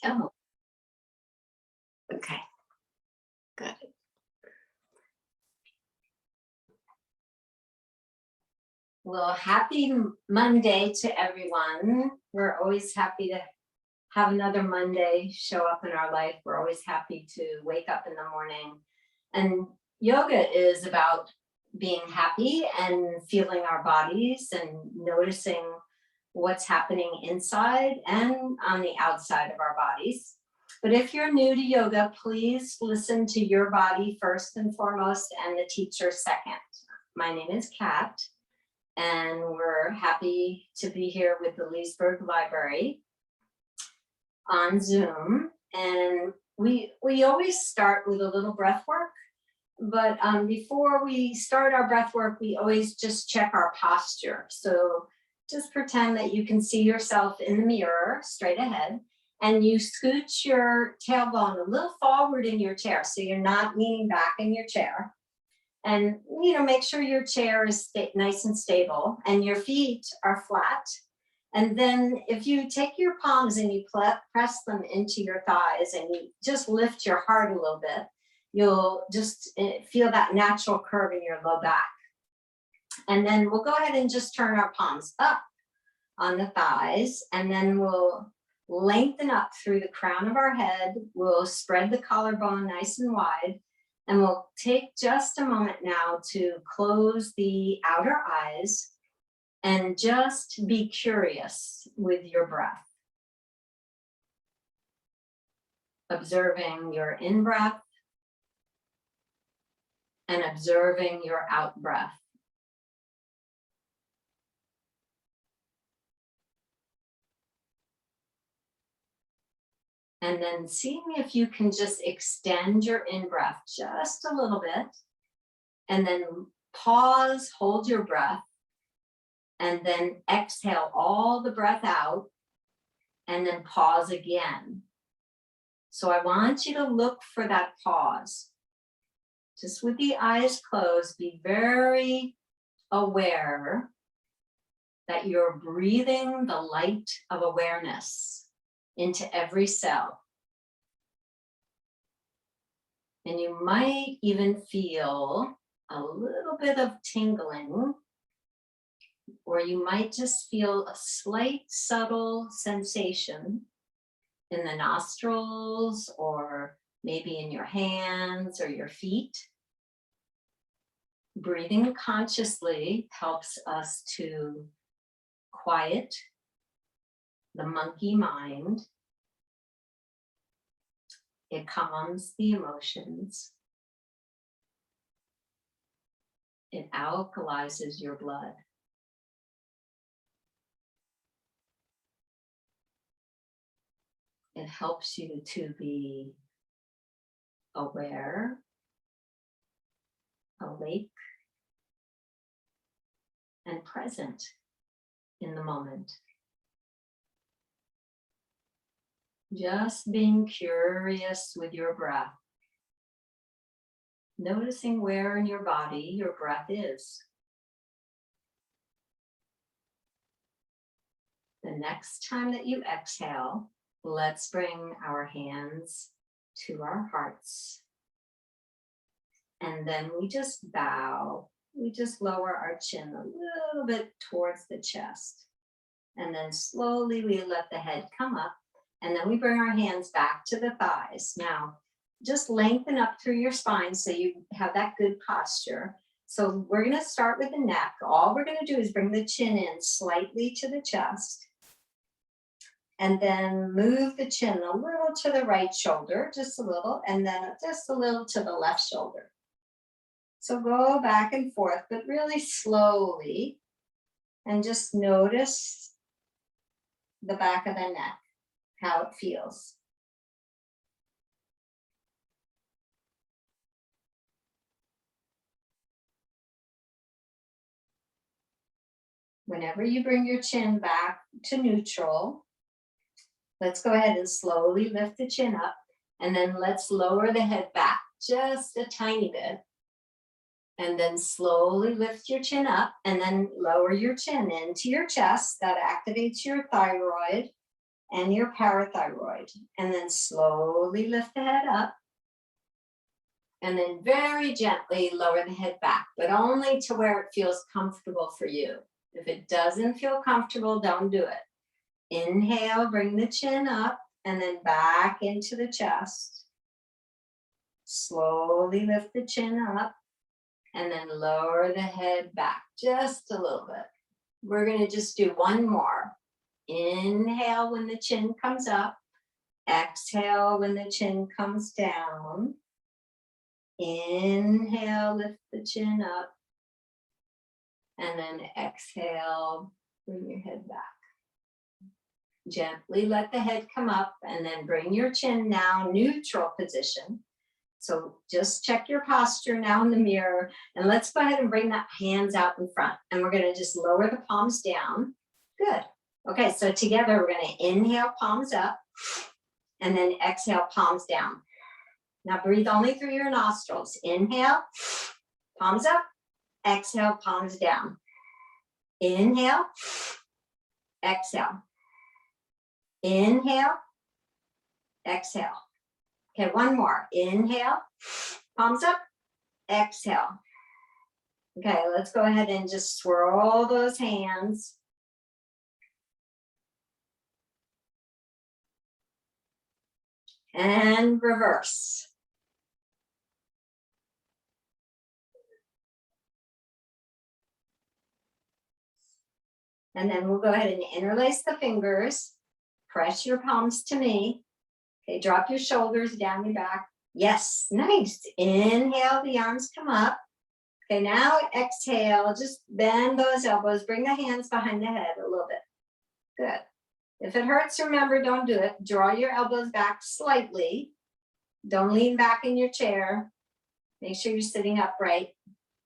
Oh, okay. Got it. Well, happy Monday to everyone. We're always happy to have another Monday show up in our life. We're always happy to wake up in the morning. And yoga is about being happy and feeling our bodies and noticing what's happening inside and on the outside of our bodies. But if you're new to yoga, please listen to your body first and foremost, and the teacher second. My name is Kat, and we're happy to be here with the Leesburg Library on Zoom. And we always start with a little breath work, but before we start our breath work, we always just check our posture. So just pretend that you can see yourself in the mirror straight ahead, and you scooch your tailbone a little forward in your chair so you're not leaning back in your chair. And make sure your chair is nice and stable and your feet are flat. And then if you take your palms and you press them into your thighs and you just lift your heart a little bit, you'll just feel that natural curve in your low back. And then we'll go ahead and just turn our palms up on the thighs, and then we'll lengthen up through the crown of our head. We'll spread the collarbone nice and wide, and we'll take just a moment now to close the outer eyes and just be curious with your breath. Observing your in-breath and observing your out-breath. And then seeing if you can just extend your in-breath just a little bit, and then pause, hold your breath, and then exhale all the breath out, and then pause again. So I want you to look for that pause. Just with the eyes closed, be very aware that you're breathing the light of awareness into every cell. And you might even feel a little bit of tingling, or you might just feel a slight subtle sensation in the nostrils, or maybe in your hands or your feet. Breathing consciously helps us to quiet the monkey mind. It calms the emotions. It alkalizes your blood. It helps you to be aware, awake, and present in the moment. Just being curious with your breath. Noticing where in your body your breath is. The next time that you exhale, let's bring our hands to our hearts. And then we just bow. We just lower our chin a little bit towards the chest. And then slowly we let the head come up. And then we bring our hands back to the thighs. Now, just lengthen up through your spine so you have that good posture. So we're going to start with the neck. All we're going to do is bring the chin in slightly to the chest. And then move the chin a little to the right shoulder, just a little, and then just a little to the left shoulder. So go back and forth, but really slowly, and just notice the back of the neck, how it feels. Whenever you bring your chin back to neutral, let's go ahead and slowly lift the chin up, and then let's lower the head back just a tiny bit. And then slowly lift your chin up, and then lower your chin into your chest. That activates your thyroid. and your parathyroid. And then slowly lift the head up. And then very gently lower the head back, but only to where it feels comfortable for you. If it doesn't feel comfortable, don't do it. Inhale, bring the chin up and then back into the chest. Slowly lift the chin up and then lower the head back just a little bit. We're going to just do one more. Inhale when the chin comes up. Exhale when the chin comes down. Inhale, lift the chin up. And then exhale, bring your head back. Gently let the head come up and then bring your chin now, neutral position. So just check your posture now in the mirror. And let's go ahead and bring that hands out in front. And we're going to just lower the palms down. Good. Okay, so together we're going to inhale, palms up. And then exhale, palms down. Now breathe only through your nostrils. Inhale, palms up. Exhale, palms down. Inhale, exhale. Inhale, exhale. Okay, one more. Inhale, palms up, exhale. Okay, let's go ahead and just swirl those hands. And reverse. And then we'll go ahead and interlace the fingers. Press your palms to me. Okay, drop your shoulders down your back. Yes, nice. Inhale, the arms come up. Okay, now exhale, just bend those elbows. Bring the hands behind the head a little bit. Good. If it hurts, remember, don't do it. Draw your elbows back slightly. Don't lean back in your chair. Make sure you're sitting upright.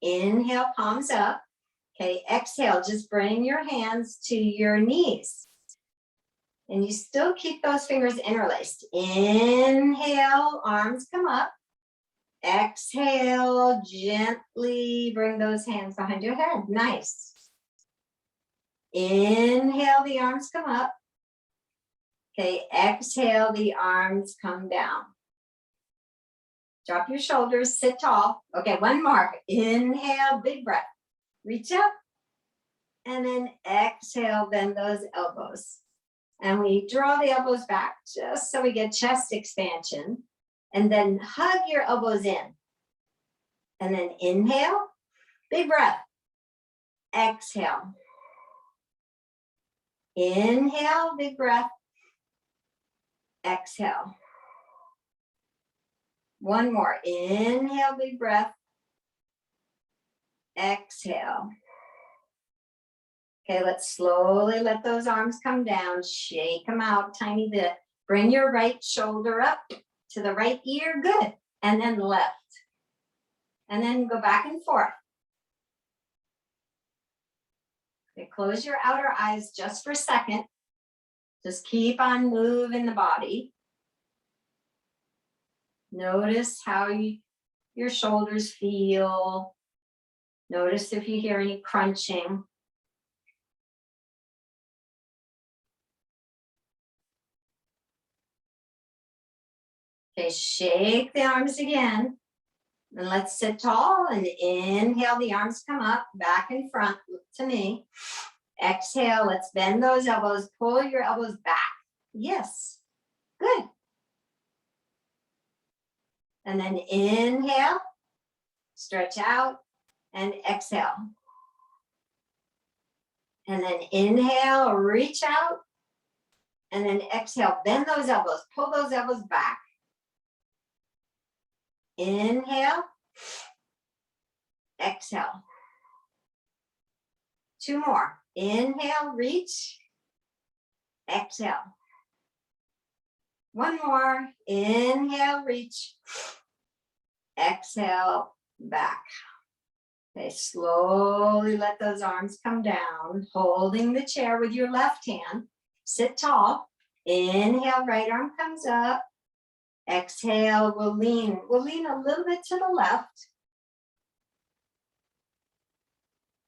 Inhale, palms up. Okay, exhale, just bring your hands to your knees. And you still keep those fingers interlaced. Inhale, arms come up. Exhale, gently bring those hands behind your head. Nice. Inhale, the arms come up. Okay, exhale, the arms come down. Drop your shoulders, sit tall. Okay, one more. Inhale, big breath. Reach up. And then exhale, bend those elbows. And we draw the elbows back just so we get chest expansion. And then hug your elbows in. And then inhale, big breath. Exhale. Inhale, big breath. Exhale. One more. Inhale, big breath. Exhale. Okay, let's slowly let those arms come down. Shake them out a tiny bit. Bring your right shoulder up to the right ear. Good. And then left. And then go back and forth. Okay, close your outer eyes just for a second. Just keep on moving the body. Notice how your shoulders feel. Notice if you hear any crunching. Okay, shake the arms again. And let's sit tall and inhale, the arms come up, back and front to me. Exhale, let's bend those elbows, pull your elbows back. Yes, good. And then inhale, stretch out, and exhale. And then inhale, reach out, and then exhale, bend those elbows, pull those elbows back. Inhale, exhale. Two more. Inhale, reach, exhale. One more. Inhale, reach, exhale, back. Okay, slowly let those arms come down, holding the chair with your left hand. Sit tall. Inhale, right arm comes up. Exhale, we'll lean a little bit to the left.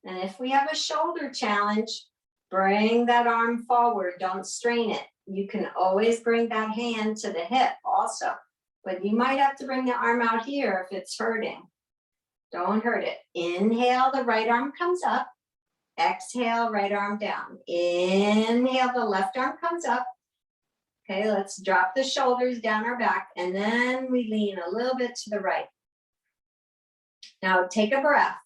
And if we have a shoulder challenge, bring that arm forward, don't strain it. You can always bring that hand to the hip also, but you might have to bring the arm out here if it's hurting. Don't hurt it. Inhale, the right arm comes up. Exhale, right arm down. Inhale, the left arm comes up. Okay, let's drop the shoulders down our back, and then we lean a little bit to the right. Now take a breath.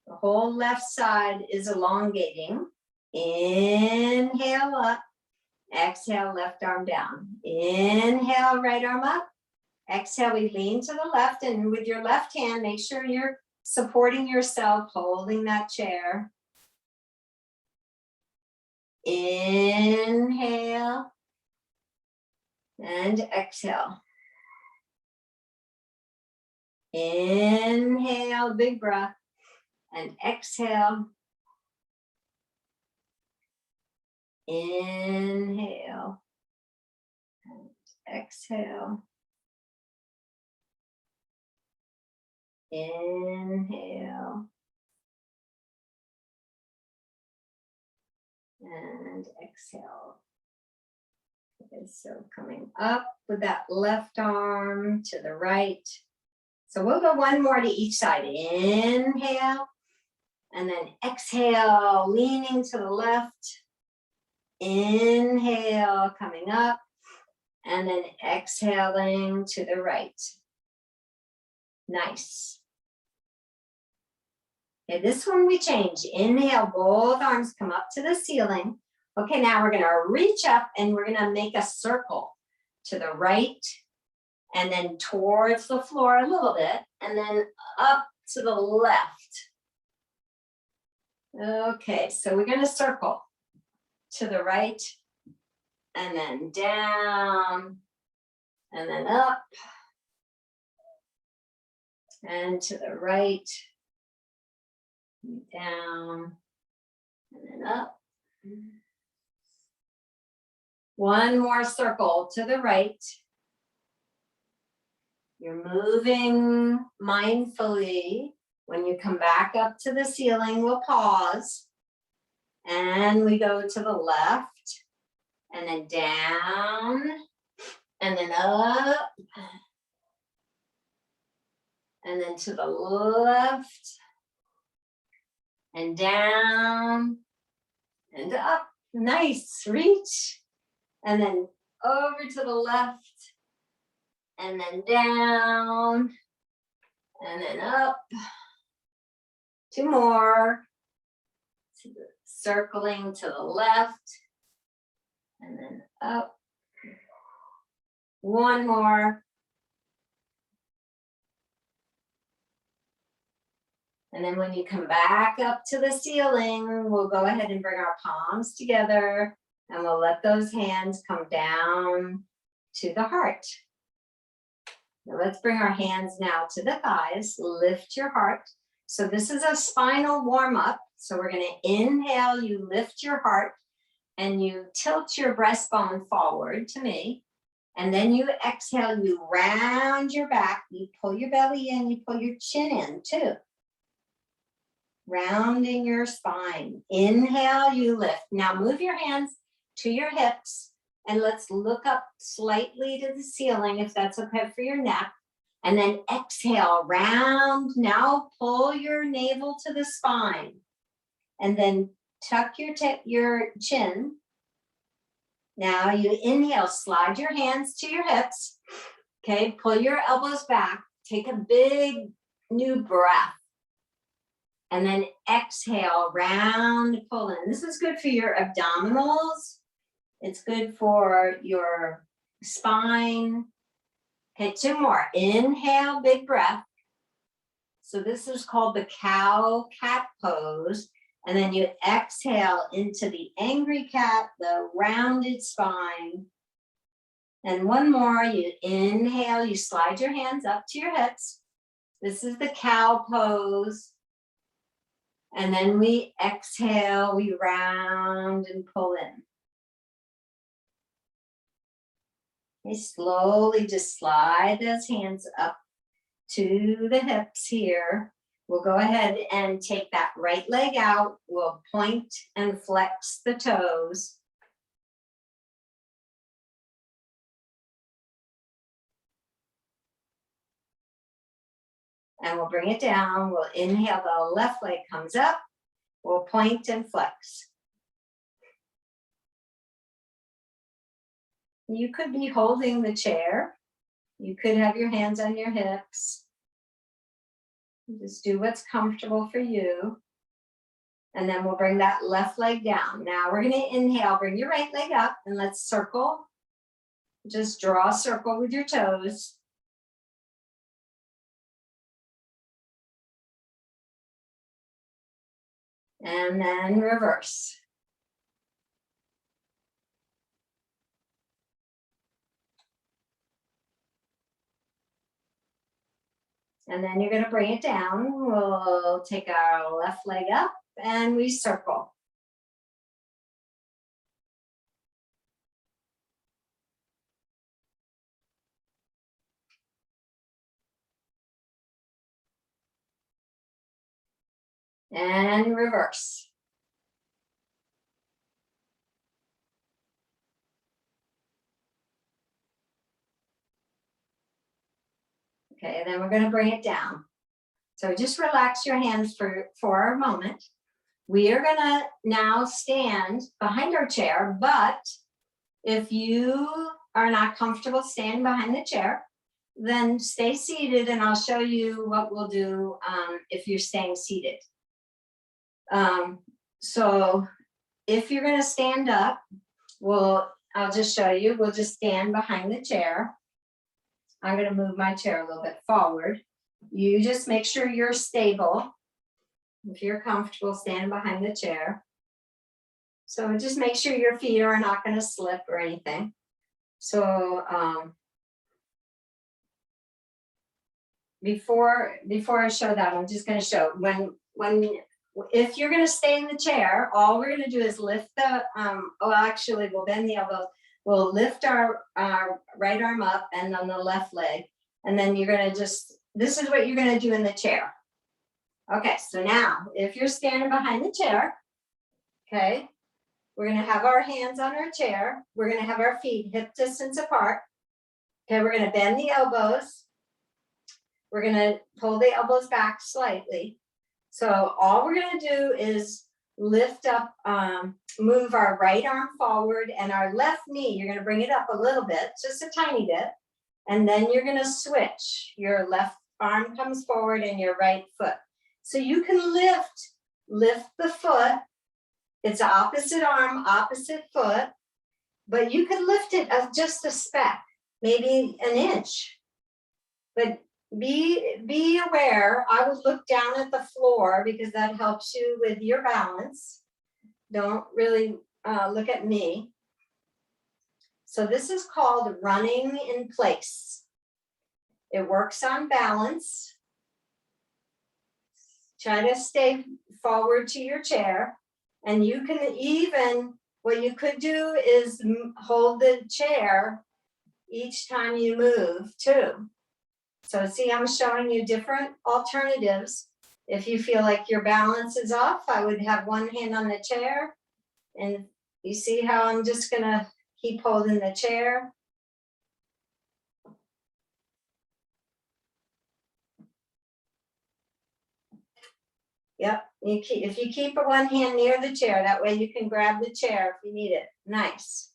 The whole left side is elongating. Inhale up. Exhale, left arm down. Inhale, right arm up. Exhale, we lean to the left, and with your left hand, make sure you're supporting yourself, holding that chair. Inhale and exhale. Inhale, big breath, and exhale. Inhale and exhale. Inhale and exhale. Okay, so coming up with that left arm to the right. So we'll go one more to each side. Inhale and then exhale, leaning to the left. Inhale, coming up, and then exhaling to the right. Nice. Okay, this one we change. Inhale, both arms come up to the ceiling. Okay, now we're gonna reach up and we're gonna make a circle to the right and then towards the floor a little bit and then up to the left. Okay, so we're gonna circle to the right and then down and then up and to the right, down and then up. One more circle to the right. You're moving mindfully. When you come back up to the ceiling, we'll pause. And we go to the left, and then down, and then up, and then to the left, and down, and up. Nice, reach. And then over to the left, and then down, and then up. Two more. Circling to the left, and then up. One more. And then when you come back up to the ceiling, we'll go ahead and bring our palms together, and we'll let those hands come down to the heart. Now let's bring our hands now to the thighs. Lift your heart. So this is a spinal warm-up. So we're going to inhale, you lift your heart, and you tilt your breastbone forward to me. And then you exhale, you round your back, you pull your belly in, you pull your chin in too. Rounding your spine. Inhale, you lift. Now move your hands to your hips, and let's look up slightly to the ceiling if that's okay for your neck. And then exhale, round. Now pull your navel to the spine. And then tuck your chin. Now you inhale, slide your hands to your hips. Okay, pull your elbows back. Take a big new breath. And then exhale, round, pull in. This is good for your abdominals. It's good for your spine. Okay, two more. Inhale, big breath. So this is called the cow cat pose. And then you exhale into the angry cat, the rounded spine. And one more, you inhale, you slide your hands up to your hips. This is the cow pose. And then we exhale, we round and pull in. Okay, slowly just slide those hands up to the hips here. We'll go ahead and take that right leg out. We'll point and flex the toes. And we'll bring it down. We'll inhale, the left leg comes up. We'll point and flex. You could be holding the chair. You could have your hands on your hips. Just do what's comfortable for you. And then we'll bring that left leg down. Now we're going to inhale, bring your right leg up, and let's circle. Just draw a circle with your toes. And then reverse. And then you're going to bring it down. We'll take our left leg up and we circle. And reverse. Okay, then we're going to bring it down. So just relax your hands for a moment. We are going to now stand behind our chair, but if you are not comfortable standing behind the chair, then stay seated and I'll show you what we'll do if you're staying seated. So if you're going to stand up, I'll just show you. We'll just stand behind the chair. I'm going to move my chair a little bit forward. You just make sure you're stable. If you're comfortable standing behind the chair. So just make sure your feet are not going to slip or anything. So before I show that, I'm just going to show if you're going to stay in the chair, all we're going to do is lift the, actually we'll bend the elbows. We'll lift our right arm up and on the left leg. And then you're going to this is what you're going to do in the chair. Okay, so now if you're standing behind the chair, okay, we're going to have our hands on our chair. We're going to have our feet hip distance apart. Okay, we're going to bend the elbows. We're going to pull the elbows back slightly. So all we're going to do is lift up, move our right arm forward and our left knee, you're going to bring it up a little bit, just a tiny bit. And then you're going to switch. Your left arm comes forward and your right foot. So you can lift the foot. It's opposite arm, opposite foot, but you can lift it just a speck, maybe an inch. But be aware, I would look down at the floor because that helps you with your balance. Don't really look at me. So this is called running in place. It works on balance. Try to stay forward to your chair. And you can even, what you could do is hold the chair each time you move too. So see, I'm showing you different alternatives. If you feel like your balance is off, I would have one hand on the chair. And you see how I'm just gonna keep holding the chair. Yep, if you keep one hand near the chair, that way you can grab the chair if you need it. Nice.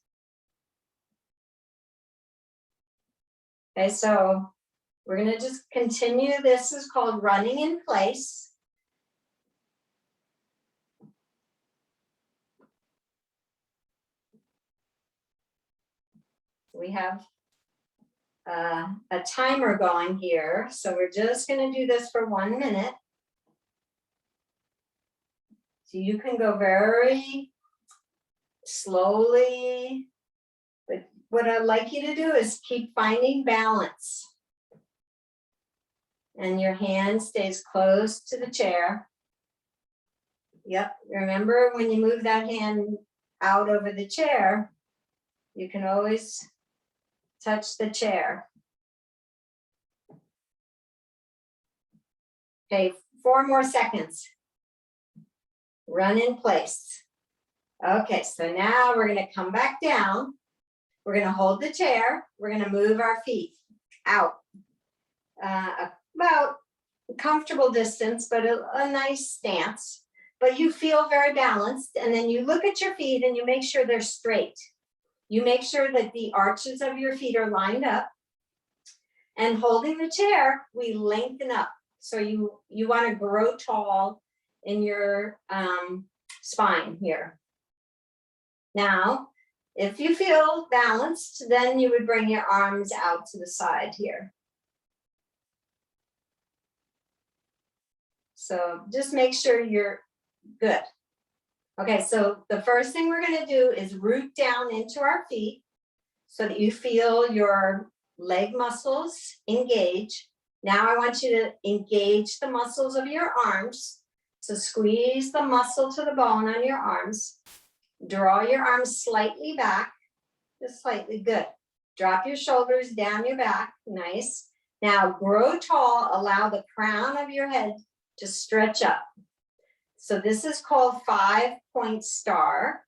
Okay, so we're going to just continue. This is called running in place. We have a timer going here, so we're just going to do this for 1 minute. So you can go very slowly, but what I'd like you to do is keep finding balance. And your hand stays close to the chair. Yep, remember when you move that hand out over the chair, you can always touch the chair. Okay, 4 more seconds. Run in place. Okay, so now we're going to come back down. We're going to hold the chair. We're going to move our feet out about comfortable distance, but a nice stance. But you feel very balanced. And then you look at your feet and you make sure they're straight. You make sure that the arches of your feet are lined up. And holding the chair, we lengthen up. So you want to grow tall in your spine here. Now, if you feel balanced, then you would bring your arms out to the side here. So just make sure you're good. Okay, so the first thing we're going to do is root down into our feet so that you feel your leg muscles engage. Now I want you to engage the muscles of your arms. So squeeze the muscle to the bone on your arms. Draw your arms slightly back, just slightly, good. Drop your shoulders down your back, nice. Now grow tall, allow the crown of your head to stretch up. So this is called 5-point star.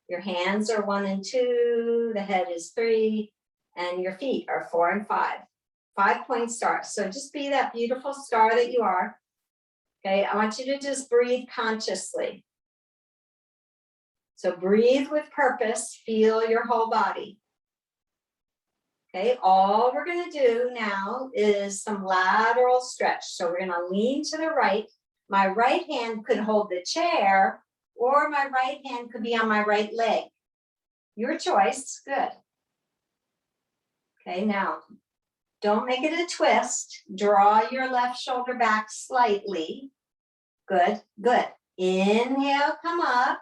Your hands are 1 and 2, the head is 3, and your feet are 4 and 5. 5-point star. So just be that beautiful star that you are. Okay, I want you to just breathe consciously. So breathe with purpose, feel your whole body. Okay, all we're going to do now is some lateral stretch. So we're going to lean to the right. My right hand could hold the chair, or my right hand could be on my right leg. Your choice, good. Okay, now don't make it a twist. Draw your left shoulder back slightly. Good, good. Inhale, come up.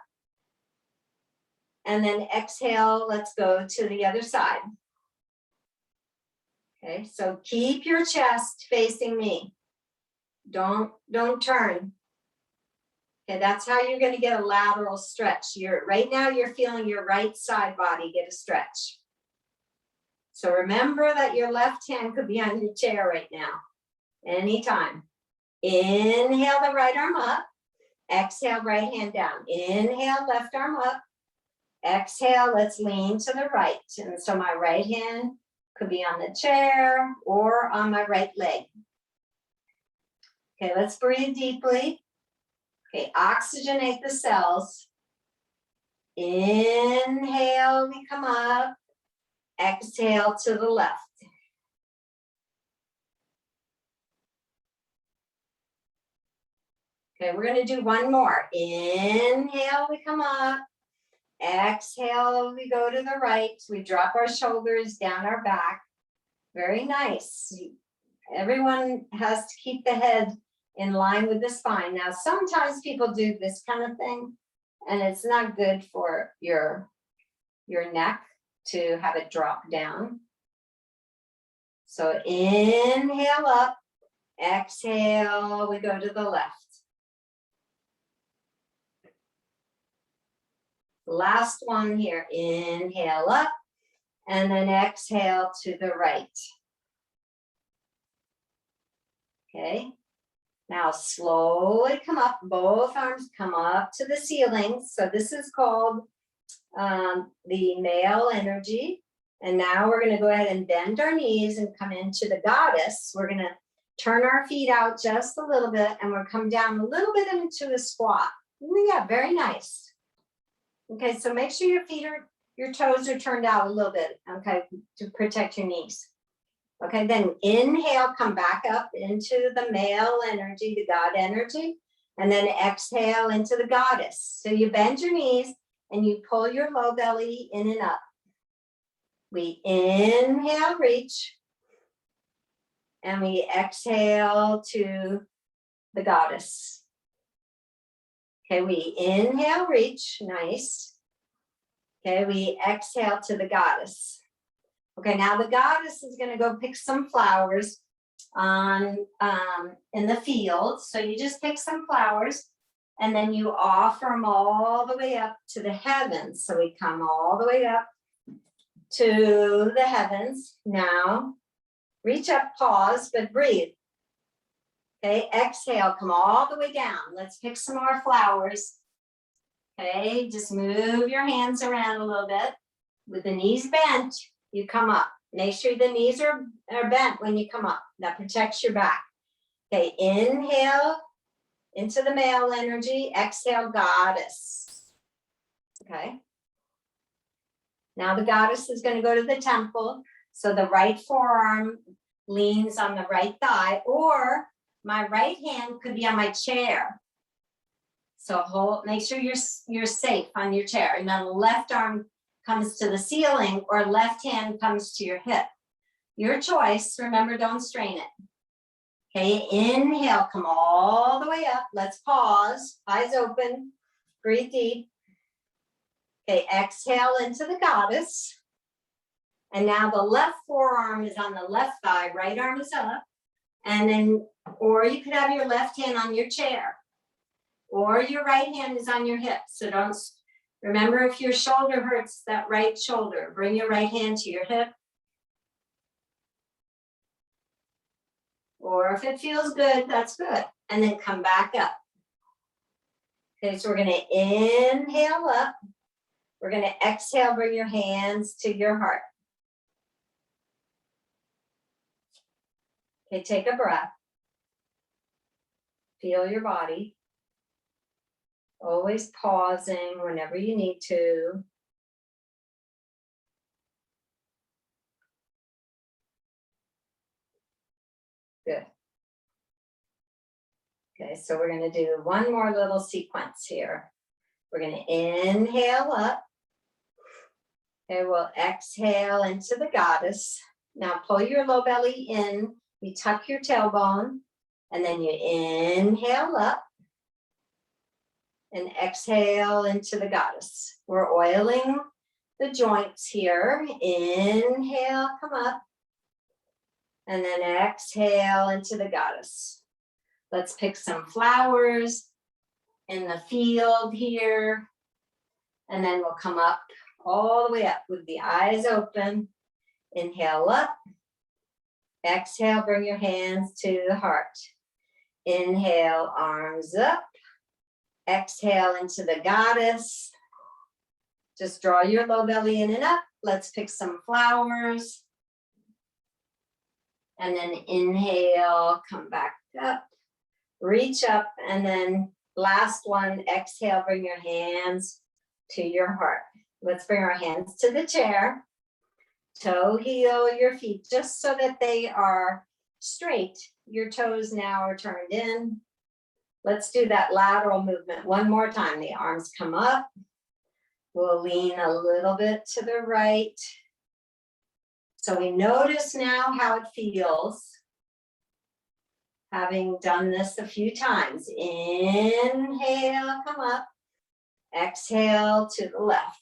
And then exhale, let's go to the other side. Okay, so keep your chest facing me. Don't turn. Okay, that's how you're going to get a lateral stretch. Right now you're feeling your right side body get a stretch. So remember that your left hand could be on your chair right now, anytime. Inhale the right arm up. Exhale, right hand down. Inhale, left arm up. Exhale, let's lean to the right. And so my right hand could be on the chair or on my right leg. Okay, let's breathe deeply. Okay, oxygenate the cells. Inhale, we come up. Exhale to the left. Okay, we're going to do one more. Inhale, we come up. Exhale, we go to the right. We drop our shoulders down our back. Very nice. Everyone has to keep the head in line with the spine. Now, sometimes people do this kind of thing, and it's not good for your neck to have it drop down. So inhale up, exhale, we go to the left. Last one here, inhale up, and then exhale to the right. Okay, now slowly come up, both arms come up to the ceiling. So this is called the male energy. And now we're going to go ahead and bend our knees and come into the goddess. We're going to turn our feet out just a little bit, and we'll come down a little bit into a squat. Yeah, very nice. Okay, so make sure your toes are turned out a little bit, okay, to protect your knees. Okay, then inhale, come back up into the male energy, the God energy, and then exhale into the goddess. So you bend your knees and you pull your low belly in and up. We inhale, reach, and we exhale to the goddess. Okay, we inhale, reach, nice. Okay, we exhale to the goddess. Okay, now the goddess is going to go pick some flowers in the field. So you just pick some flowers and then you offer them all the way up to the heavens. So we come all the way up to the heavens. Now reach up, pause, but breathe. Okay, exhale, come all the way down. Let's pick some more flowers. Okay, just move your hands around a little bit. With the knees bent, you come up. Make sure the knees are bent when you come up. That protects your back. Okay, inhale into the male energy, exhale, goddess. Okay. Now the goddess is going to go to the temple. So the right forearm leans on the right thigh, or my right hand could be on my chair. So make sure you're safe on your chair. And then the left arm comes to the ceiling, or left hand comes to your hip. Your choice. Remember, don't strain it. Okay, inhale, come all the way up. Let's pause, eyes open, breathe deep. Okay, exhale into the goddess. And now the left forearm is on the left thigh, right arm is up. And then, or you could have your left hand on your chair, or your right hand is on your hip. So don't, remember, if your shoulder hurts, that right shoulder, bring your right hand to your hip. Or if it feels good, that's good. And then come back up. Okay, so we're going to inhale up. We're going to exhale, bring your hands to your heart. Okay, take a breath. Feel your body. Always pausing whenever you need to. Good. Okay, so we're going to do one more little sequence here. We're going to inhale up. Okay, we'll exhale into the goddess. Now pull your low belly in. You tuck your tailbone, and then you inhale up and exhale into the goddess. We're oiling the joints here. Inhale, come up, and then exhale into the goddess. Let's pick some flowers in the field here, and then we'll come up all the way up with the eyes open. Inhale up. Exhale, bring your hands to the heart. Inhale, arms up. Exhale into the goddess. Just draw your low belly in and up. Let's pick some flowers. And then inhale, come back up. Reach up, and then last one, exhale, bring your hands to your heart. Let's bring our hands to the chair. Toe heel your feet just so that they are straight. Your toes now are turned in. Let's do that lateral movement one more time. The arms come up. We'll lean a little bit to the right. So we notice now how it feels, having done this a few times. Inhale, come up. Exhale to the left.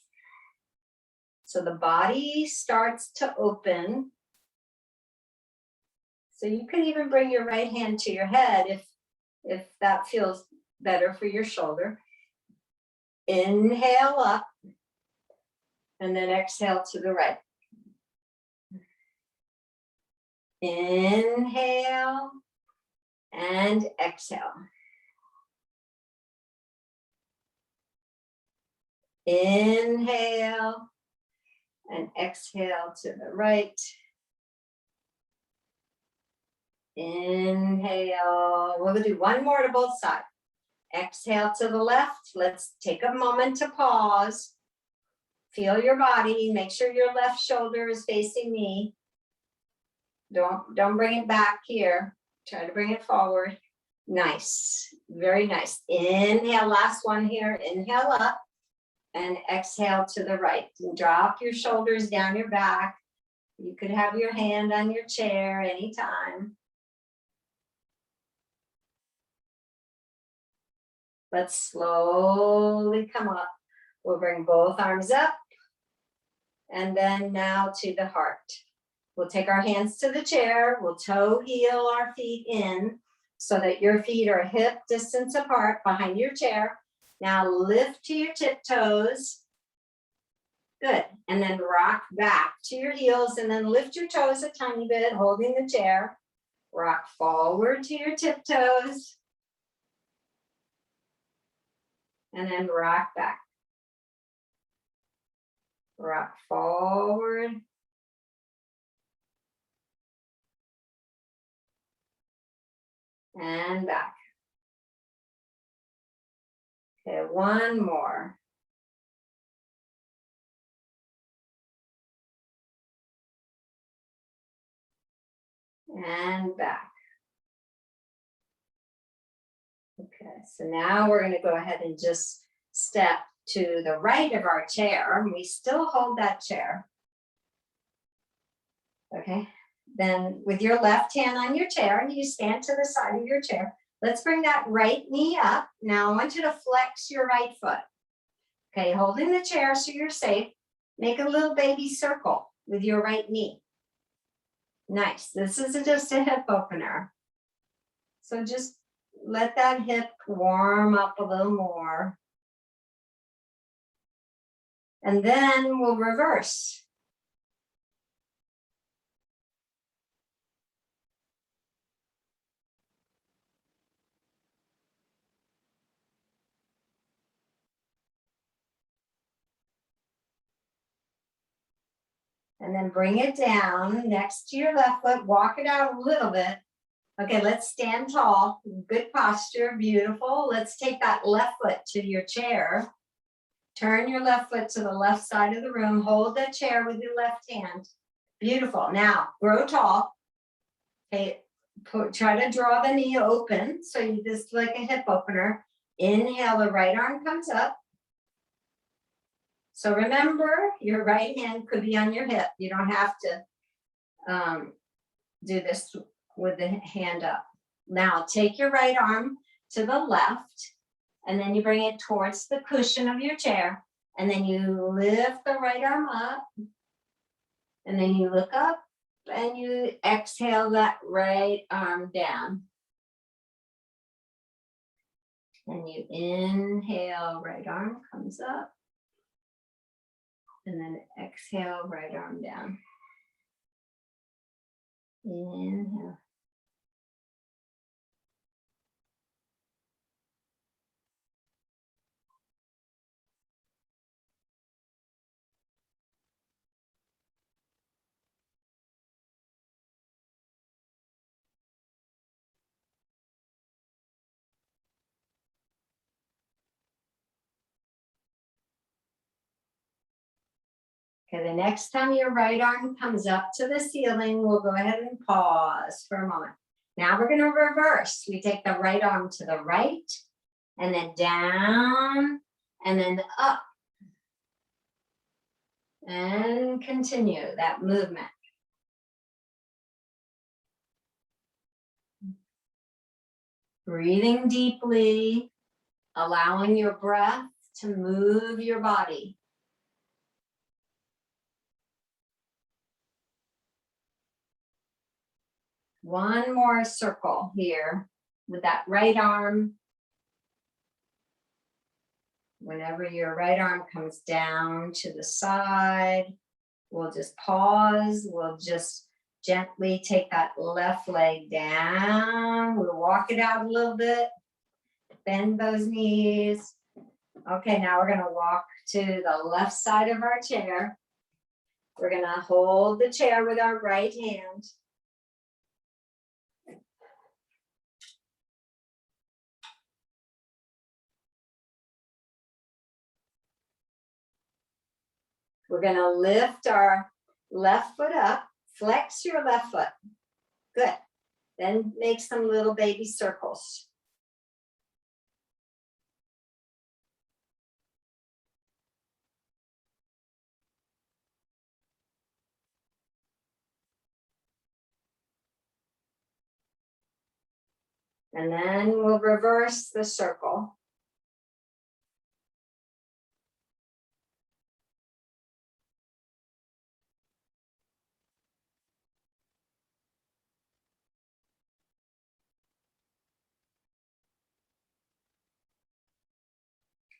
So the body starts to open. So you can even bring your right hand to your head if that feels better for your shoulder. Inhale up, and then exhale to the right. Inhale and exhale. Inhale and exhale to the right. Inhale. We'll do one more to both sides. Exhale to the left. Let's take a moment to pause. Feel your body. Make sure your left shoulder is facing me. Don't bring it back here. Try to bring it forward. Nice. Very nice. Inhale. Last one here. Inhale up. And exhale to the right. And drop your shoulders down your back. You could have your hand on your chair anytime. Let's slowly come up. We'll bring both arms up. And then now to the heart. We'll take our hands to the chair. We'll toe heel our feet in so that your feet are hip distance apart behind your chair. Now lift to your tiptoes. Good. And then rock back to your heels, and then lift your toes a tiny bit, holding the chair. Rock forward to your tiptoes. And then rock back. Rock forward. and back. Okay, one more. And back. Okay, so now we're going to go ahead and just step to the right of our chair. We still hold that chair. Okay, then with your left hand on your chair, and you stand to the side of your chair. Let's bring that right knee up. Now I want you to flex your right foot. Okay, holding the chair so you're safe. Make a little baby circle with your right knee. Nice. This is just a hip opener. So just let that hip warm up a little more. And then we'll reverse. And then bring it down next to your left foot. Walk it out a little bit. Okay, let's stand tall. Good posture, beautiful. Let's take that left foot to your chair. Turn your left foot to the left side of the room. Hold the chair with your left hand. Beautiful. Now, grow tall. Okay, try to draw the knee open. So you just like a hip opener. Inhale, the right arm comes up. So remember, your right hand could be on your hip. You don't have to do this with the hand up. Now take your right arm to the left, and then you bring it towards the cushion of your chair, and then you lift the right arm up, and then you look up, and you exhale that right arm down. And you inhale, right arm comes up, and then exhale, right arm down. Inhale. Okay, the next time your right arm comes up to the ceiling, we'll go ahead and pause for a moment. Now we're going to reverse. We take the right arm to the right, and then down, and then up. And continue that movement. Breathing deeply, allowing your breath to move your body. One more circle here with that right arm. Whenever your right arm comes down to the side, we'll just pause. We'll just gently take that left leg down. We'll walk it out a little bit. Bend those knees. Okay, now we're going to walk to the left side of our chair. We're going to hold the chair with our right hand. We're going to lift our left foot up. Flex your left foot. Good. Then make some little baby circles. And then we'll reverse the circle.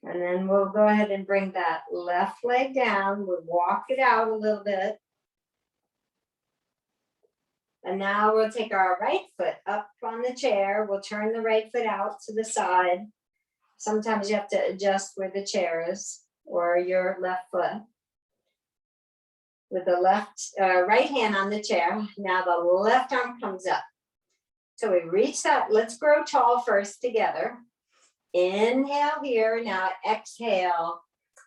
And then we'll go ahead and bring that left leg down. We'll walk it out a little bit. And now we'll take our right foot up on the chair. We'll turn the right foot out to the side. Sometimes you have to adjust where the chair is or your left foot. With the right hand on the chair. Now the left arm comes up. So we reach that, let's grow tall first together. Inhale here, now exhale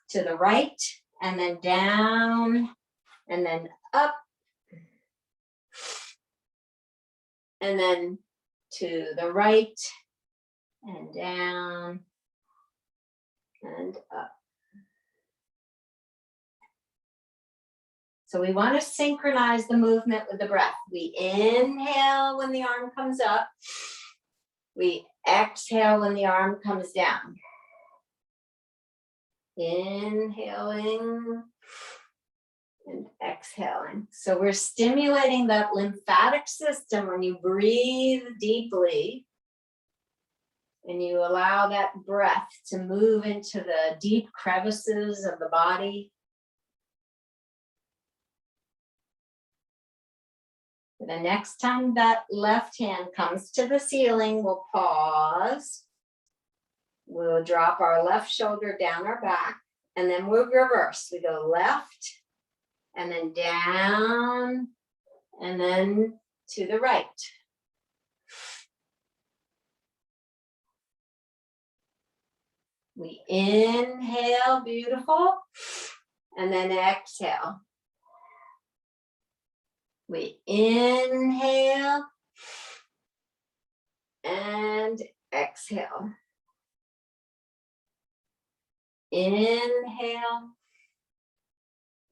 to the right, and then down, and then up, and then to the right, and down, and up. So we want to synchronize the movement with the breath. We inhale when the arm comes up. We exhale when the arm comes down. Inhaling and exhaling. So we're stimulating that lymphatic system when you breathe deeply and you allow that breath to move into the deep crevices of the body. The next time that left hand comes to the ceiling, we'll pause. We'll drop our left shoulder down our back, and then we'll reverse. We go left, and then down, and then to the right. We inhale, beautiful, and then exhale. We inhale and exhale. Inhale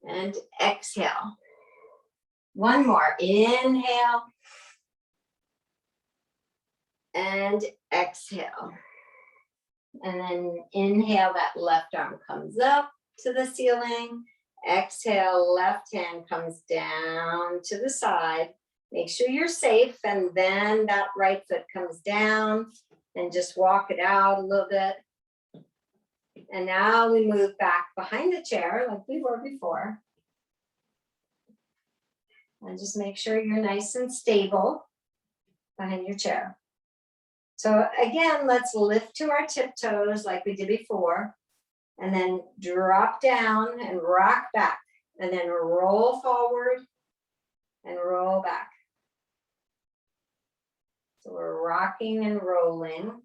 and exhale. One more. Inhale and exhale. And then inhale, that left arm comes up to the ceiling. Exhale, left hand comes down to the side. Make sure you're safe, and then that right foot comes down, and just walk it out a little bit. And now we move back behind the chair like we were before. And just make sure you're nice and stable behind your chair. So again, let's lift to our tiptoes like we did before. And then drop down and rock back, and then roll forward and roll back. So we're rocking and rolling.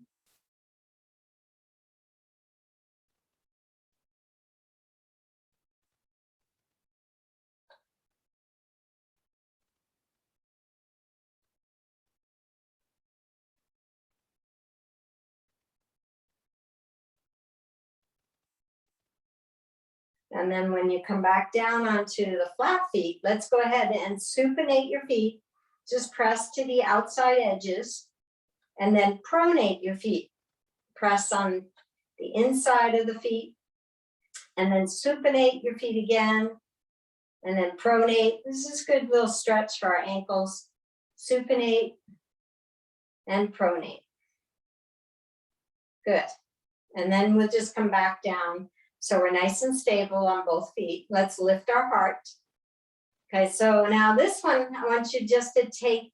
And then when you come back down onto the flat feet, let's go ahead and supinate your feet. Just press to the outside edges, and then pronate your feet. Press on the inside of the feet, and then supinate your feet again, and then pronate. This is a good little stretch for our ankles. Supinate and pronate. Good. And then we'll just come back down. So we're nice and stable on both feet. Let's lift our heart. Okay, so now this one, I want you just to take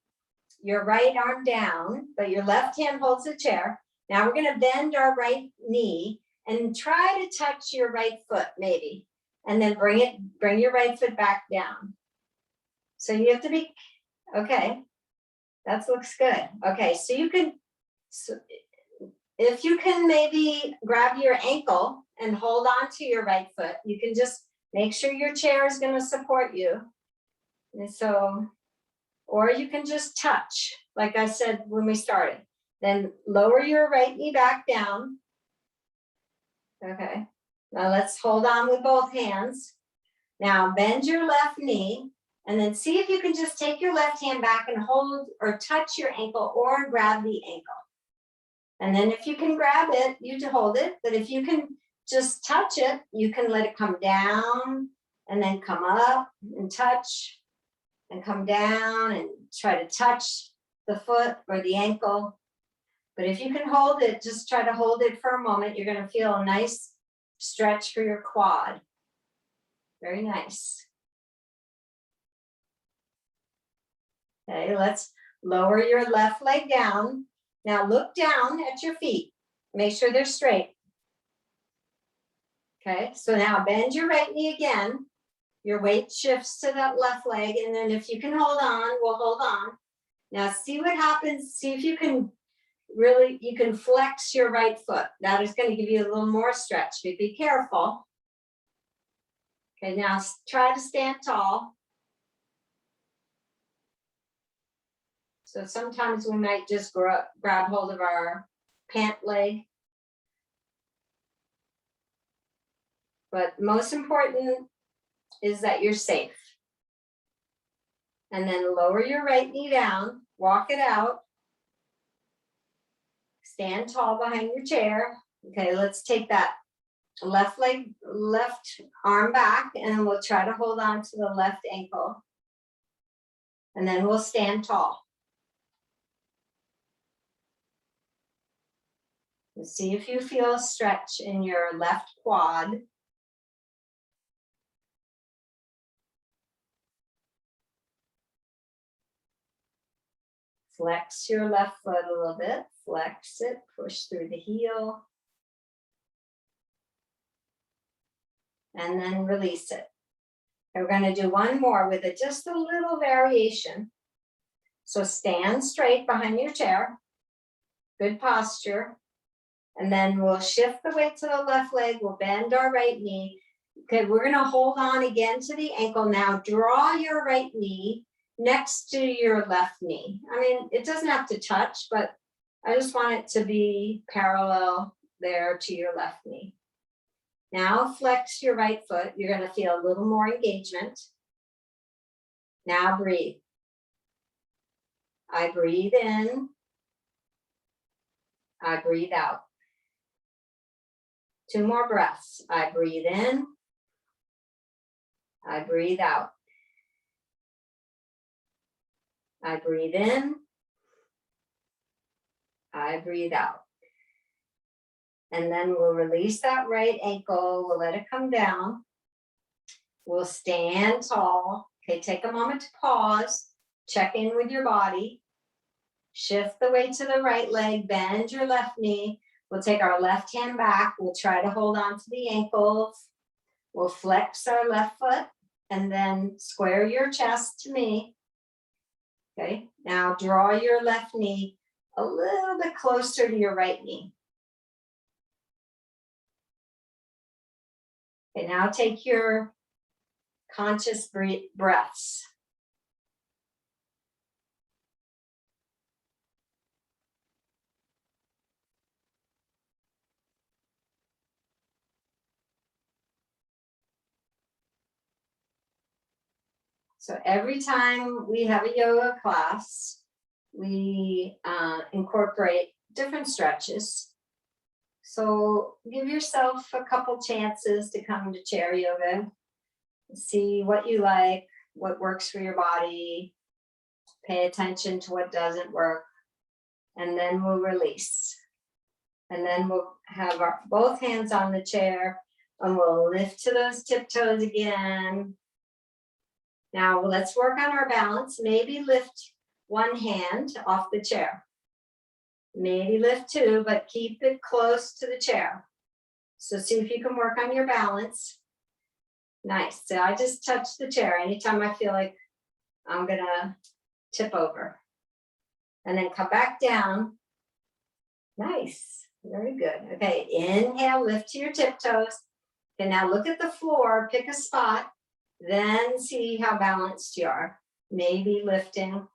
your right arm down, but your left hand holds the chair. Now we're gonna bend our right knee and try to touch your right foot maybe. And then bring your right foot back down. So you have to be, okay, that looks good. Okay, so you can, if you can maybe grab your ankle and hold on to your right foot, you can just make sure your chair is going to support you. And so, or you can just touch, like I said when we started. Then lower your right knee back down. Okay, now let's hold on with both hands. Now bend your left knee, and then see if you can just take your left hand back and hold or touch your ankle or grab the ankle. And then if you can grab it, you hold it. But if you can just touch it, you can let it come down and then come up and touch and come down and try to touch the foot or the ankle. But if you can hold it, just try to hold it for a moment. You're going to feel a nice stretch for your quad. Very nice. Okay, let's lower your left leg down. Now look down at your feet. Make sure they're straight. Okay, so now bend your right knee again. Your weight shifts to that left leg, and then if you can hold on, we'll hold on. Now see what happens. See if you can really, you can flex your right foot. That is going to give you a little more stretch, but be careful. Okay, now try to stand tall. So sometimes we might just grab hold of our pant leg. But most important is that you're safe. And then lower your right knee down, walk it out. Stand tall behind your chair. Okay, let's take that left leg, left arm back, and we'll try to hold on to the left ankle. And then we'll stand tall. And see if you feel a stretch in your left quad. Flex your left foot a little bit. Flex it, push through the heel. And then release it. And we're going to do one more with just a little variation. So stand straight behind your chair. Good posture. And then we'll shift the weight to the left leg. We'll bend our right knee. Okay, we're going to hold on again to the ankle. Now draw your right knee next to your left knee. I mean, it doesn't have to touch, but I just want it to be parallel there to your left knee. Now flex your right foot. You're going to feel a little more engagement. Now breathe. I breathe in. I breathe out. 2 more breaths. I breathe in. I breathe out. I breathe in. I breathe out. And then we'll release that right ankle. We'll let it come down. We'll stand tall. Okay, take a moment to pause. Check in with your body. Shift the weight to the right leg. Bend your left knee. We'll take our left hand back. We'll try to hold on to the ankles. We'll flex our left foot and then square your chest to me. Okay, now draw your left knee a little bit closer to your right knee. Okay, now take your conscious breaths. So every time we have a yoga class, we incorporate different stretches. So give yourself a couple chances to come to chair yoga. See what you like, what works for your body. Pay attention to what doesn't work. And then we'll release. And then we'll have our both hands on the chair and we'll lift to those tiptoes again. Now let's work on our balance. Maybe lift one hand off the chair. Maybe lift 2, but keep it close to the chair. So see if you can work on your balance. Nice. So I just touch the chair anytime I feel like I'm gonna tip over. And then come back down. Nice. Very good. Okay, inhale, lift to your tiptoes. Okay, now look at the floor, pick a spot, then see how balanced you are. Maybe lifting,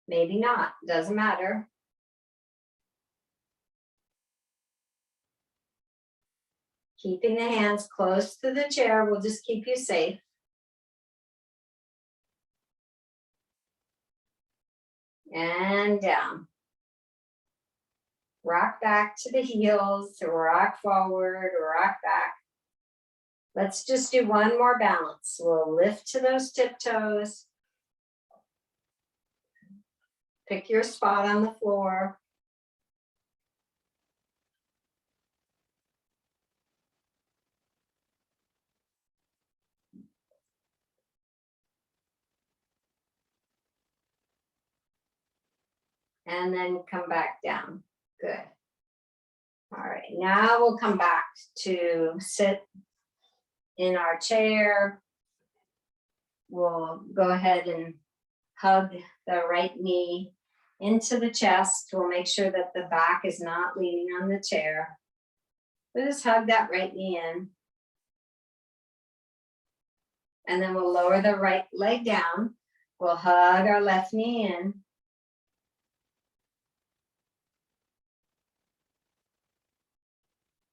maybe not, doesn't matter. Keeping the hands close to the chair will just keep you safe. And down. Rock back to the heels, rock forward, rock back. Let's just do one more balance. We'll lift to those tiptoes. Pick your spot on the floor. And then come back down. Good. All right, now we'll come back to sit in our chair. We'll go ahead and hug the right knee into the chest. We'll make sure that the back is not leaning on the chair. We'll just hug that right knee in. And then we'll lower the right leg down. We'll hug our left knee in.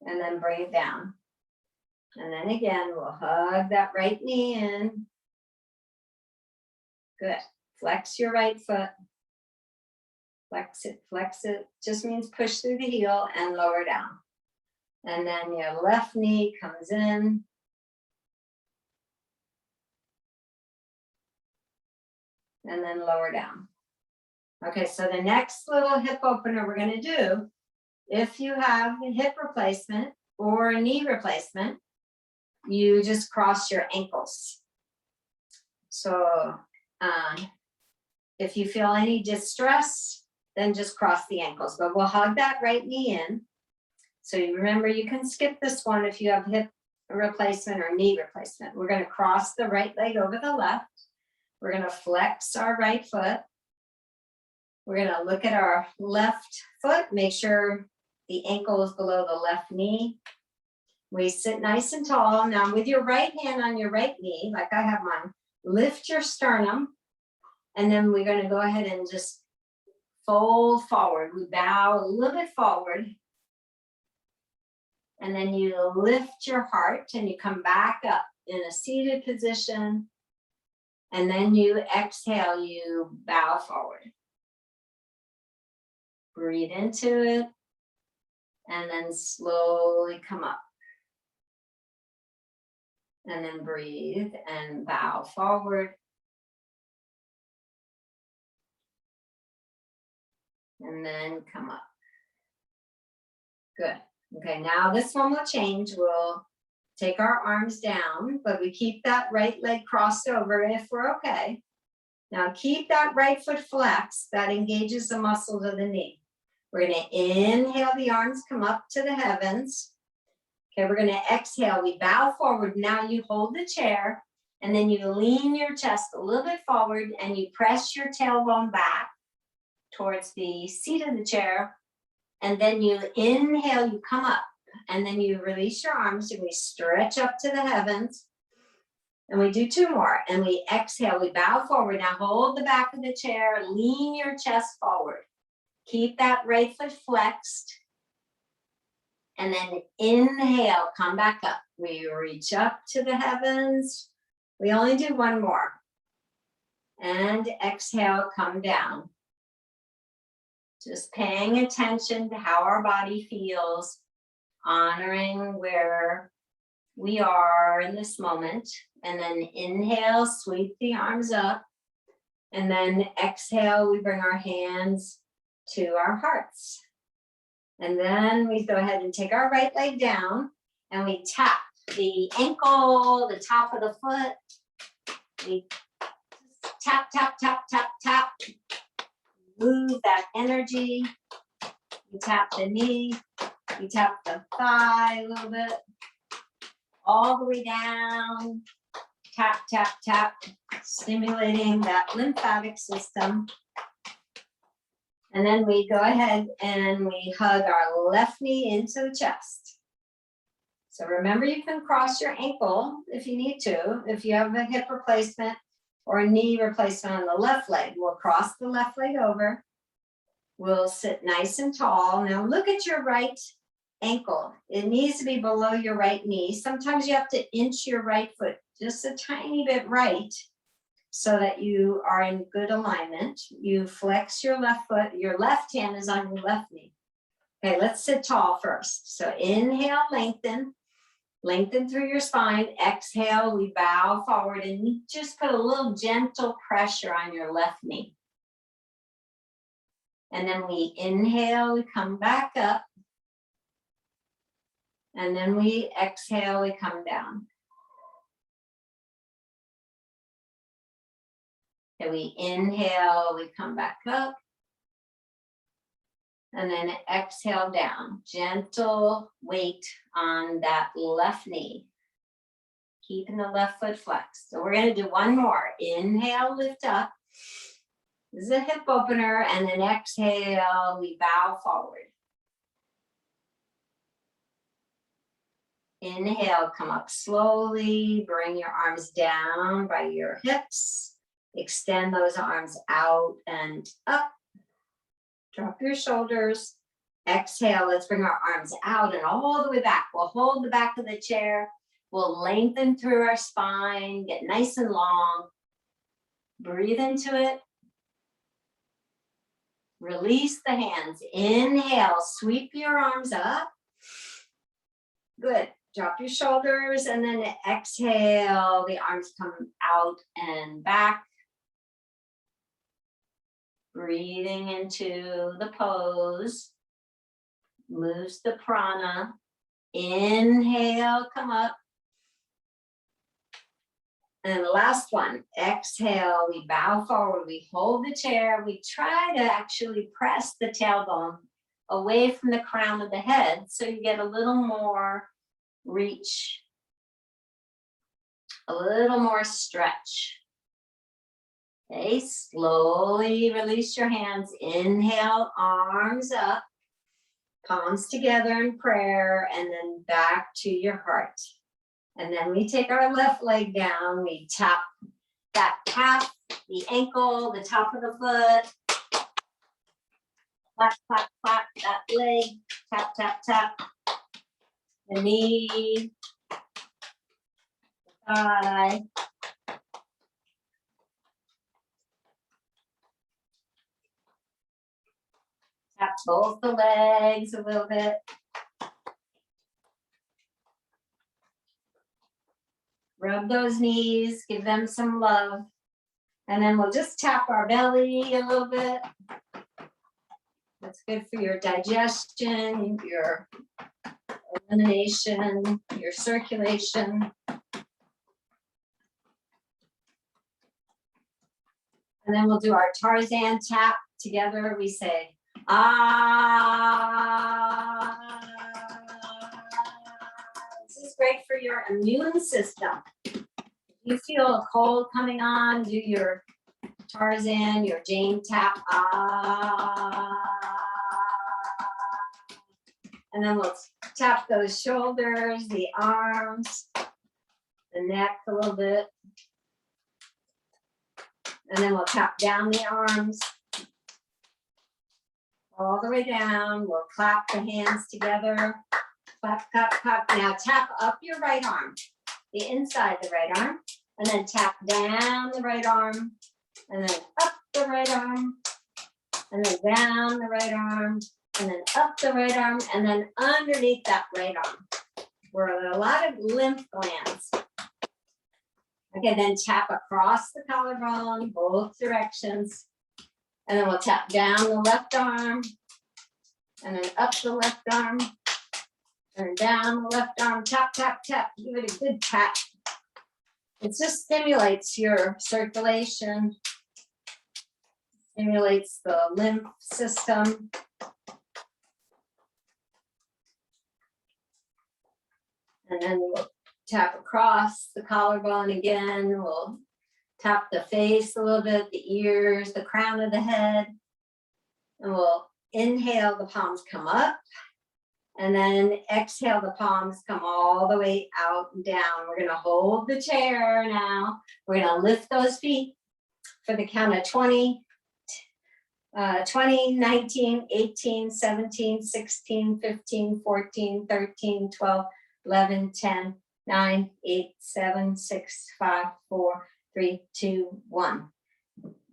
And then bring it down. And then again, we'll hug that right knee in. Good. Flex your right foot. Flex it, flex it. Just means push through the heel and lower down. And then your left knee comes in. And then lower down. Okay, so the next little hip opener we're going to do, if you have a hip replacement or a knee replacement, you just cross your ankles. So if you feel any distress, then just cross the ankles. But we'll hug that right knee in. So you remember, you can skip this one if you have hip replacement or knee replacement. We're going to cross the right leg over the left. We're going to flex our right foot. We're going to look at our left foot, make sure the ankle is below the left knee. We sit nice and tall. Now with your right hand on your right knee, like I have mine, lift your sternum. And then we're going to go ahead and just fold forward. We bow a little bit forward. And then you lift your heart and you come back up in a seated position. And then you exhale, you bow forward. Breathe into it. And then slowly come up. And then breathe and bow forward. And then come up. Good. Okay, now this one will change. We'll take our arms down, but we keep that right leg crossed over if we're okay. Now keep that right foot flexed. That engages the muscles of the knee. We're going to inhale, the arms come up to the heavens. Okay, we're going to exhale. We bow forward. Now you hold the chair, and then you lean your chest a little bit forward, and you press your tailbone back towards the seat of the chair. And then you inhale, you come up, and then you release your arms, and we stretch up to the heavens. And we do two more, and we exhale, we bow forward. Now hold the back of the chair, lean your chest forward. Keep that right foot flexed. And then inhale, come back up. We reach up to the heavens. We only do one more. And exhale, come down. Just paying attention to how our body feels, honoring where we are in this moment. And then inhale, sweep the arms up. And then exhale, we bring our hands to our hearts. And then we go ahead and take our right leg down and we tap the ankle, the top of the foot. We tap, tap, tap, tap, tap. Move that energy. You tap the knee. You tap the thigh a little bit. All the way down. Tap, tap, tap. Stimulating that lymphatic system. And then we go ahead and we hug our left knee into the chest. So remember, you can cross your ankle if you need to. If you have a hip replacement or a knee replacement on the left leg, we'll cross the left leg over. We'll sit nice and tall. Now look at your right ankle. It needs to be below your right knee. Sometimes you have to inch your right foot just a tiny bit right, so that you are in good alignment. You flex your left foot, your left hand is on your left knee. Okay, let's sit tall first. So inhale, lengthen. Lengthen through your spine. Exhale, we bow forward and you just put a little gentle pressure on your left knee. And then we inhale, we come back up. And then we exhale, we come down. And we inhale, we come back up. And then exhale down. Gentle weight on that left knee. Keeping the left foot flexed. So we're going to do one more. Inhale, lift up. This is a hip opener, and then exhale, we bow forward. Inhale, come up slowly, bring your arms down by your hips. Extend those arms out and up. Drop your shoulders. Exhale, let's bring our arms out and all the way back. We'll hold the back of the chair. We'll lengthen through our spine, get nice and long. Breathe into it. Release the hands. Inhale, sweep your arms up. Good. Drop your shoulders and then exhale. The arms come out and back. Breathing into the pose. Moves the prana. Inhale, come up. And the last one, exhale, we bow forward, we hold the chair, we try to actually press the tailbone away from the crown of the head so you get a little more reach, a little more stretch. Okay, slowly release your hands, inhale, arms up, palms together in prayer, and then back to your heart. And then we take our left leg down, we tap that calf, the ankle, the top of the foot. Clap, clap, clap, that leg, tap, tap, tap. The knee, the thigh. Tap both the legs a little bit. Rub those knees, give them some love. And then we'll just tap our belly a little bit. That's good for your digestion, your elimination, your circulation. And then we'll do our Tarzan tap together. We say, ah. This is great for your immune system. If you feel a cold coming on, do your Tarzan, your Jane tap, ah. And then we'll tap those shoulders, the arms, the neck a little bit. And then we'll tap down the arms, all the way down. We'll clap the hands together. Clap, clap, clap. Now tap up your right arm, the inside the right arm, and then tap down the right arm, and then up the right arm, and then down the right arm, and then up the right arm, and then underneath that right arm, where a lot of lymph glands. Okay, then tap across the collarbone, both directions. And then we'll tap down the left arm, and then up the left arm, and down the left arm, tap, tap, tap. Give it a good tap. It just stimulates your circulation, stimulates the lymph system. And then we'll tap across the collarbone again. We'll tap the face a little bit, the ears, the crown of the head. And we'll inhale, the palms come up. And then exhale, the palms come all the way out and down. We're gonna hold the chair now. We're gonna lift those feet for the count of 20, 20, 19, 18, 17, 16, 15, 14, 13, 12, 11, 10, 9, 8, 7, 6, 5, 4, 3, 2, 1.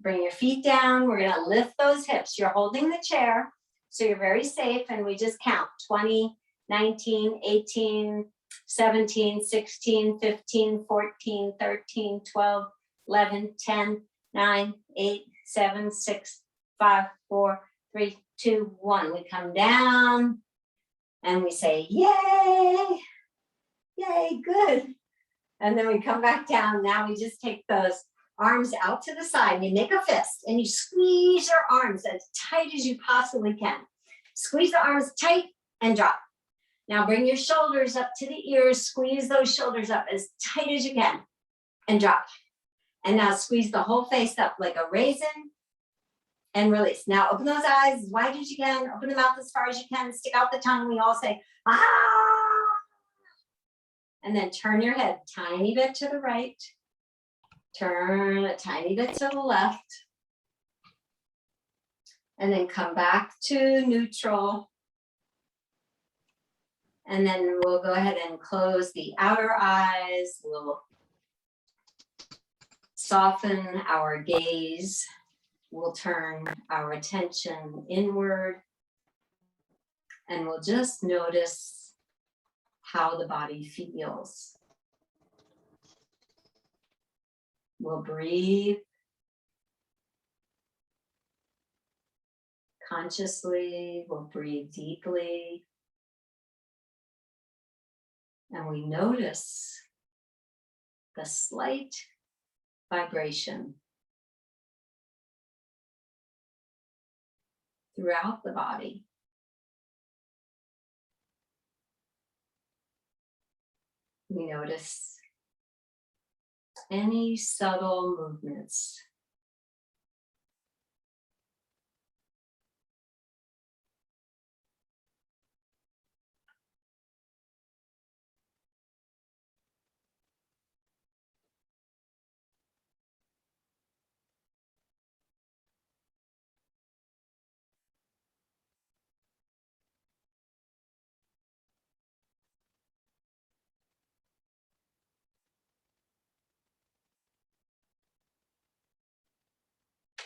Bring your feet down. We're gonna lift those hips. You're holding the chair, so you're very safe, and we just count 20, 19, 18, 17, 16, 15, 14, 13, 12, 11, 10, 9, 8, 7, 6, 5, 4, 3, 2, 1. We come down and we say, yay, yay, good. And then we come back down. Now we just take those arms out to the side. You make a fist and you squeeze your arms as tight as you possibly can. Squeeze the arms tight and drop. Now bring your shoulders up to the ears. Squeeze those shoulders up as tight as you can and drop. And now squeeze the whole face up like a raisin and release. Now open those eyes as wide as you can, open the mouth as far as you can, stick out the tongue. We all say, ah, and then turn your head tiny bit to the right, turn a tiny bit to the left, and then come back to neutral. And then we'll go ahead and close the outer eyes. We'll soften our gaze. We'll turn our attention inward. And we'll just notice how the body feels. We'll breathe consciously. We'll breathe deeply. And we notice the slight vibration throughout the body. We notice any subtle movements.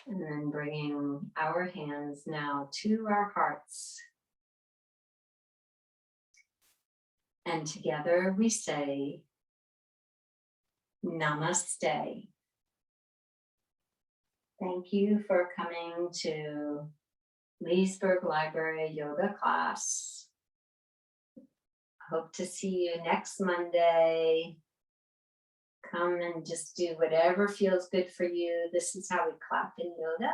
And then bringing our hands now to our hearts. And together we say, Namaste. Thank you for coming to Leesburg Library yoga class. Hope to see you next Monday. Come and just do whatever feels good for you. This is how we clap in yoga.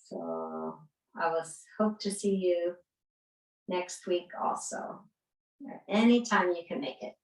So I will hope to see you next week also, or anytime you can make it.